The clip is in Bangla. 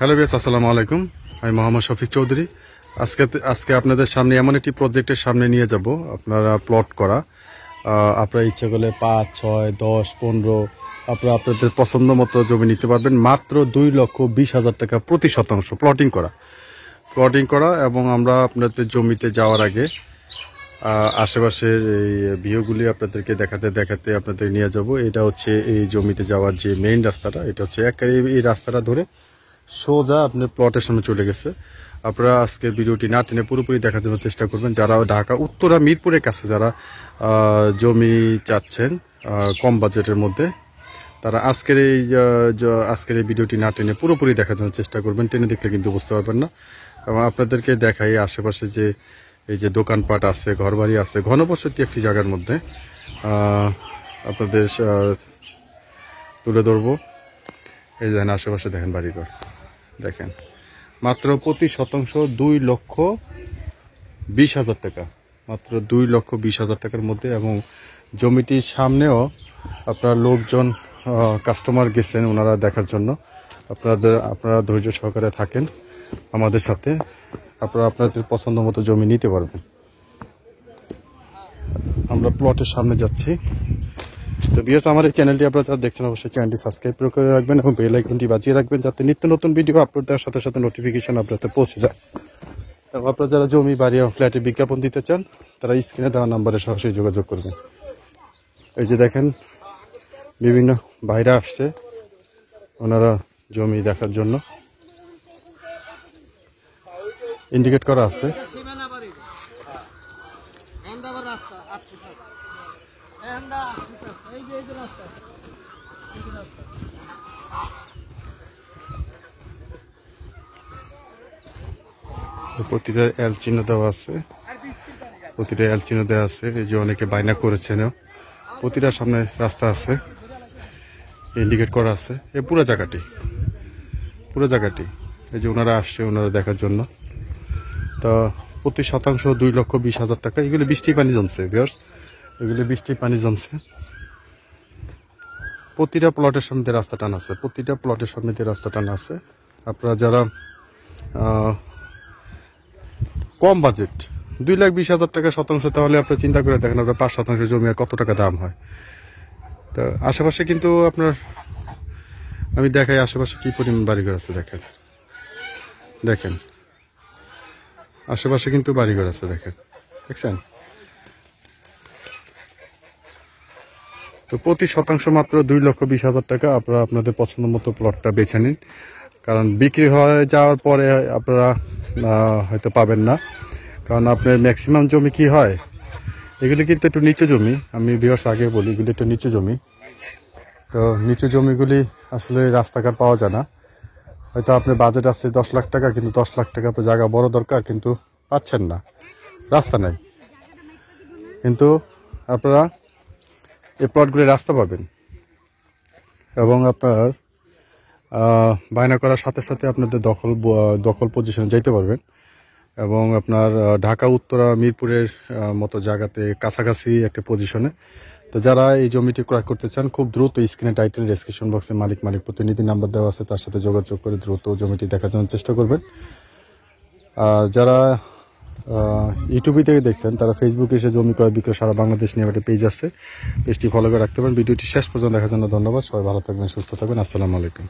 হ্যালো ভিউয়ার্স, আসসালামু আলাইকুম। আমি মোহাম্মদ শফিক চৌধুরী। আজকে আপনাদের সামনে এমন একটি প্রজেক্টের সামনে নিয়ে যাব। আপনারা প্লট করা, আপনারা ইচ্ছে করলে 5, 6, 10, 15 আপনারা আপনাদের পছন্দ মতো জমি নিতে পারবেন। মাত্র 2,20,000 টাকা প্রতি শতাংশ প্লটিং করা। এবং আমরা আপনাদের জমিতে যাওয়ার আগে আশেপাশের এই ভিউগুলি আপনাদেরকে দেখাতে আপনাদের নিয়ে যাব। এটা হচ্ছে এই জমিতে যাওয়ার যে মেইন রাস্তাটা, এটা হচ্ছে এই রাস্তাটা ধরে সোজা আপনার প্লটের সামনে চলে গেছে। আপনারা আজকের ভিডিওটি না টেনে পুরোপুরি দেখার জন্য চেষ্টা করবেন। যারা ঢাকা উত্তরা মিরপুরের কাছে যারা জমি চাচ্ছেন কম বাজেটের মধ্যে, তারা আজকের এই ভিডিওটি না টেনে পুরোপুরি দেখার জন্য চেষ্টা করবেন। টেনে দেখলে কিন্তু বুঝতে পারবেন না। এবং আপনাদেরকে দেখাই আশেপাশে যে এই যে দোকানপাট আছে, ঘরবাড়ি আছে, ঘনবসতি একটি জায়গার মধ্যে আপনাদের তুলে ধরবো। এই দেখেন আশেপাশে দেখেন বাড়িঘর, দেখেন মাত্র প্রতি শতাংশ 2,20,000 টাকা, মাত্র 2,20,000 টাকার মধ্যে। এবং জমিটির সামনেও আপনার লোকজন কাস্টমার গেছেন ওনারা দেখার জন্য। আপনারা ধৈর্য সহকারে থাকেন আমাদের সাথে, আপনারা আপনাদের পছন্দ মতো জমি নিতে পারবেন। আমরা প্লটের সামনে যাচ্ছি। তো ভিউয়ার্স, আমার এই চ্যানেলটি আপনারা যারা দেখছেন অবশ্যই চ্যানেলটি সাবস্ক্রাইব করে রাখবেন এবং বেল আইকনটি বাজিয়ে রাখবেন, যাতে নিত্য নতুন ভিডিও আপলোড দেওয়ার সাথে সাথে নোটিফিকেশন আপনাদের পৌঁছে যায়। এবং আপনারা যারা জমি বাড়ি এবং ফ্ল্যাটে বিজ্ঞাপন দিতে চান, তারা স্ক্রিনে দেওয়া নাম্বারে সরাসরি যোগাযোগ করবেন। এই যে দেখেন বিভিন্ন বাইরে আসছে ওনারা জমি দেখার জন্য, ইন্ডিকেট করা আছে। প্রতিটা এল চিহ্ন দেওয়া আছে, এই যে অনেকে বায়না করেছেন, প্রতিটা সামনে রাস্তা আছে, ইন্ডিকেট করা আছে। এই পুরো জায়গাটি এই যে ওনারা আসছে ওনারা দেখার জন্য। তো প্রতি শতাংশ 2,20,000 টাকা। এগুলো বৃষ্টির পানি জমছে ভিউয়ার্স, এগুলো বৃষ্টির পানি জমছে। প্রতিটা প্লটের সামনে রাস্তা টানা আছে, আপনারা যারা কম বাজেট 2,20,000 টাকা শতাংশ, তাহলে আপনারা চিন্তা করে দেখেন আপনার 5 শতাংশ জমি আর কত টাকা দাম হয়। তো আশেপাশে কিন্তু আপনার আমি দেখাই আশেপাশে কি পরিমাণ বাড়িঘর আছে। দেখেন আশেপাশে কিন্তু বাড়িঘর আছে, দেখছেন। তো প্রতি শতাংশ মাত্র 2,20,000 টাকা। আপনারা আপনাদের পছন্দ মতো প্লটটা বেছে নিন, কারণ বিক্রি হয়ে যাওয়ার পরে আপনারা হয়তো পাবেন না। কারণ আপনার ম্যাক্সিমাম জমি কি হয়, এগুলি কিন্তু একটু নিচু জমি। আমি ভিউয়ার্স আগে বলি, এগুলি একটু নিচু জমি। তো নিচু জমিগুলি আসলে রাস্তাঘাট পাওয়া যায় না। হয়তো আপনার বাজেট আছে 10 লাখ টাকা, কিন্তু 10 লাখ টাকা আপনার জায়গা বড় দরকার, কিন্তু পাচ্ছেন না, রাস্তা নাই। কিন্তু আপনারা এই প্লটগুলি রাস্তা পাবেন এবং আপনার বায়না করার সাথে সাথে আপনাদের দখল পজিশনে যাইতে পারবেন। এবং আপনার ঢাকা উত্তরা মিরপুরের মতো জায়গাতে কাছাকাছি একটা পজিশনে। তো যারা এই জমিটি ক্রয় করতে চান, খুব দ্রুত স্ক্রিনে টাইটেল ডেসক্রিপশন বক্সে মালিক প্রতিনিধি নাম্বার দেওয়া আছে, তার সাথে যোগাযোগ করে দ্রুত জমিটি দেখার জন্য চেষ্টা করবেন। আর যারা ইউটিউবে থেকে দেখছেন, তারা ফেসবুকে এসে জমি ক্রয় বিক্রয় সারা বাংলাদেশ নিয়ে একটা পেজ আছে, পেজটি ফলো করে রাখতে পারেন। ভিডিওটি শেষ পর্যন্ত দেখার জন্য ধন্যবাদ। সবাই ভালো থাকবেন, সুস্থ থাকবেন। আসসালামু আলাইকুম।